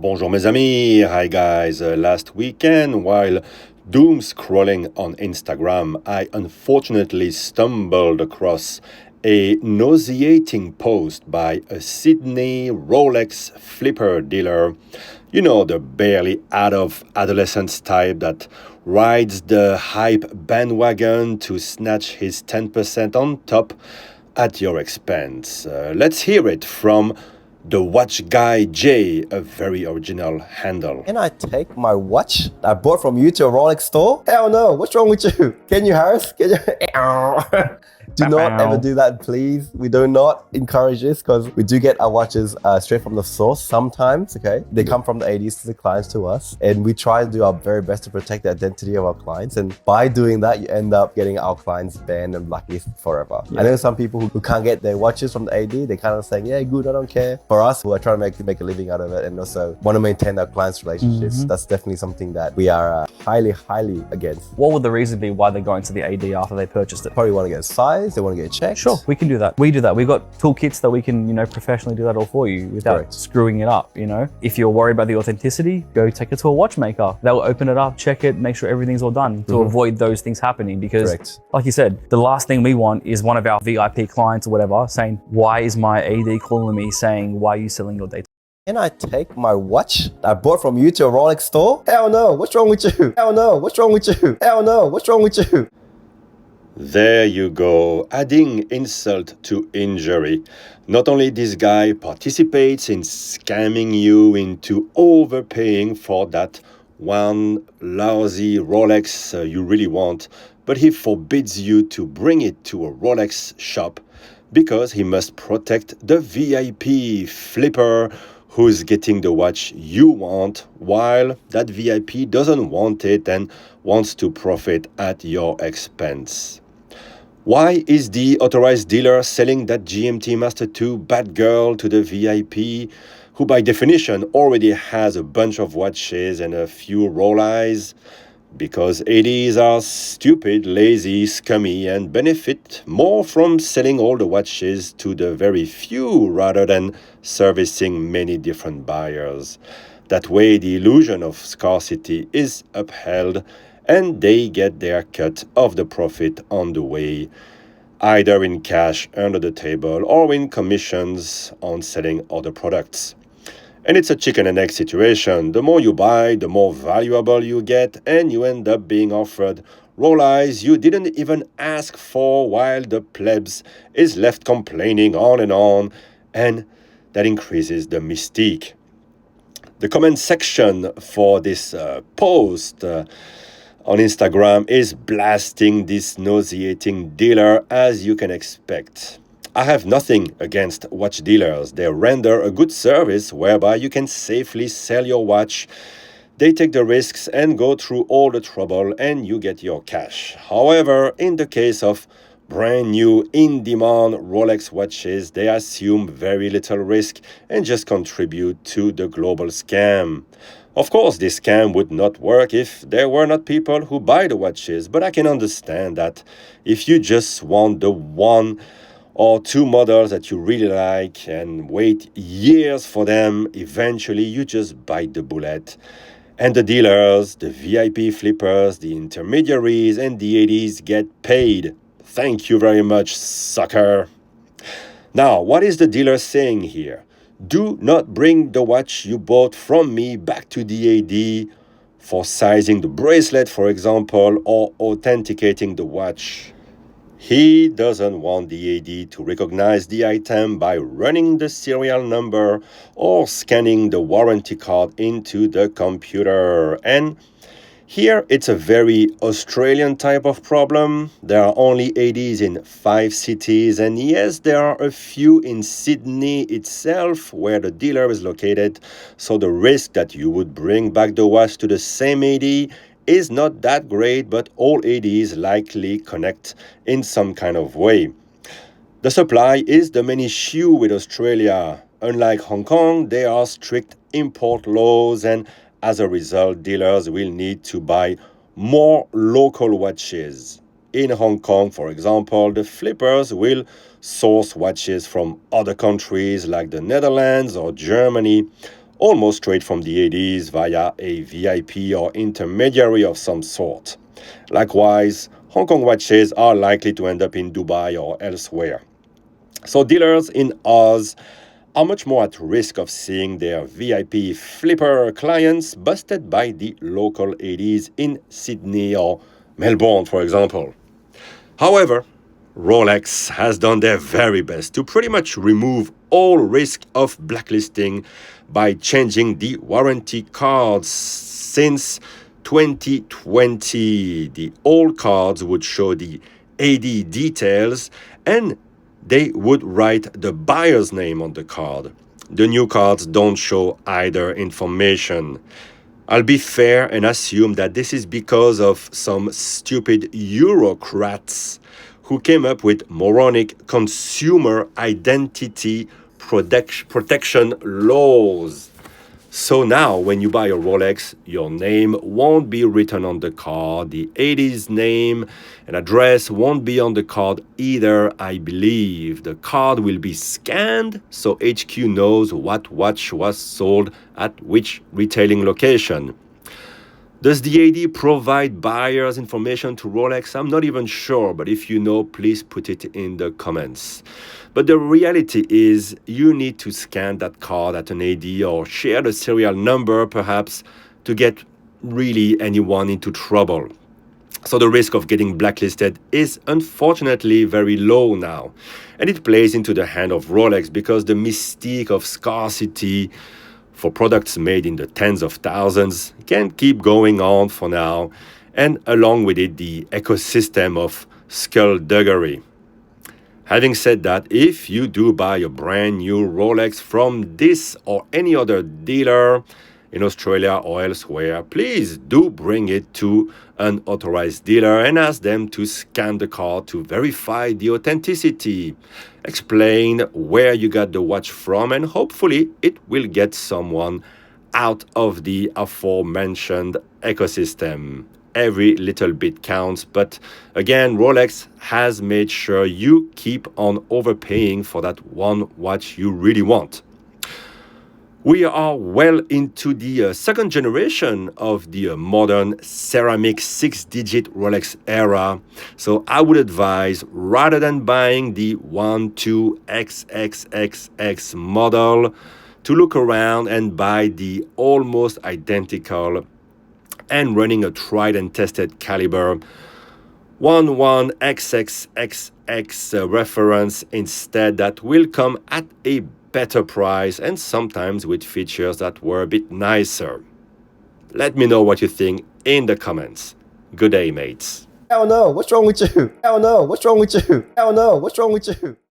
Bonjour mes amis, hi guys. Last weekend, while doom scrolling on Instagram, I unfortunately stumbled across a nauseating post by a Sydney Rolex flipper dealer. You know, the barely out of adolescence type that rides the hype bandwagon to snatch his 10% on top at your expense. Let's hear it from the Watch Guy J, a very original handle. Can I take my watch I bought from you to a Rolex store? Hell no, what's wrong with you? Can you, Harris? Can you? Do not ever do that, please. We do not encourage this because we do get our watches straight from the source sometimes, okay? They come from the ADs to the clients to us, and we try to do our very best to protect the identity of our clients. And by doing that, you end up getting our clients banned and blacklisted forever. Yeah. I know some people who can't get their watches from the AD, they kind of saying, yeah, good, I don't care. For us, we're trying to make a living out of it and also want to maintain our clients' relationships. That's definitely something that we are highly against. What would the reason be why they're going to the AD after they purchased it? Probably want to get a size, they want to get checked. Sure, we can do that. We do that. We've got toolkits that we can, professionally do that all for you without screwing it up, If you're worried about the authenticity, go take it to a watchmaker. They'll open it up, check it, make sure everything's all done to avoid those things happening. Because like you said, the last thing we want is one of our VIP clients or whatever saying, why is my AD calling me saying, why are you selling your data? Can I take my watch I bought from you to a Rolex store? Hell no, what's wrong with you? Hell no, what's wrong with you? Hell no, what's wrong with you? There you go, adding insult to injury. Not only this guy participates in scamming you into overpaying for that one lousy Rolex you really want, but he forbids you to bring it to a Rolex shop because he must protect the VIP flipper who's getting the watch you want, while that VIP doesn't want it and wants to profit at your expense. Why is the authorized dealer selling that GMT Master 2 bad girl to the VIP, who by definition already has a bunch of watches and a few Rolex? Because ADs are stupid, lazy, scummy, and benefit more from selling all the watches to the very few rather than servicing many different buyers. That way, the illusion of scarcity is upheld, and they get their cut of the profit on the way, either in cash under the table or in commissions on selling other products. And it's a chicken and egg situation. The more you buy, the more valuable you get, and you end up being offered Rolex you didn't even ask for, while the plebs is left complaining on, and that increases the mystique. The comment section for this post on Instagram is blasting this nauseating dealer, as you can expect. I have nothing against watch dealers. They render a good service whereby you can safely sell your watch. They take the risks and go through all the trouble, and you get your cash. However, in the case of brand new in-demand Rolex watches, they assume very little risk and just contribute to the global scam. Of course, this scam would not work if there were not people who buy the watches, but I can understand that if you just want the one or two models that you really like and wait years for them, eventually you just bite the bullet. And the dealers, the VIP flippers, the intermediaries, and the ADs get paid. Thank you very much, sucker. Now, what is the dealer saying here? Do not bring the watch you bought from me back to the AD for sizing the bracelet, for example, or authenticating the watch. He doesn't want the AD to recognize the item by running the serial number or scanning the warranty card into the computer. And here it's a very Australian type of problem. There are only ADs in 5 cities, and yes, there are a few in Sydney itself where the dealer is located, so the risk that you would bring back the watch to the same AD is not that great, but all ADs likely connect in some kind of way. The supply is the main issue with Australia. Unlike Hong Kong, there are strict import laws, and as a result, dealers will need to buy more local watches. In Hong Kong, for example, the flippers will source watches from other countries like the Netherlands or Germany. almost straight from the 80s via a VIP or intermediary of some sort. Likewise, Hong Kong watches are likely to end up in Dubai or elsewhere. So dealers in Oz are much more at risk of seeing their VIP flipper clients busted by the local 80s in Sydney or Melbourne, for example. However, Rolex has done their very best to pretty much remove all risk of blacklisting by changing the warranty cards. Since 2020, the old cards would show the AD details and they would write the buyer's name on the card. The new cards don't show either information. I'll be fair and assume that this is because of some stupid Eurocrats who came up with moronic consumer identity protection laws. So now, when you buy a Rolex, your name won't be written on the card. The 80s name and address won't be on the card either, I believe. The card will be scanned so HQ knows what watch was sold at which retailing location. Does the AD provide buyers' information to Rolex? I'm not even sure, but if you know, please put it in the comments. But the reality is you need to scan that card at an AD or share the serial number, perhaps, to get really anyone into trouble. So the risk of getting blacklisted is unfortunately very low now. And it plays into the hand of Rolex because the mystique of scarcity for products made in the tens of thousands can keep going on for now, and along with it, the ecosystem of skullduggery. Having said that, if you do buy a brand new Rolex from this or any other dealer in Australia or elsewhere, please do bring it to an authorized dealer and ask them to scan the card to verify the authenticity. Explain where you got the watch from, and hopefully it will get someone out of the aforementioned ecosystem. Every little bit counts, but again, Rolex has made sure you keep on overpaying for that one watch you really want. We are well into the second generation of the modern ceramic 6-digit Rolex era. So I would advise, rather than buying the 12XXXX model, to look around and buy the almost identical and running a tried and tested caliber 11XXXX reference instead, that will come at a better price and sometimes with features that were a bit nicer. Let me know what you think in the comments. Good day, mates. Hell no, what's wrong with you? Hell no, what's wrong with you? Hell no, what's wrong with you?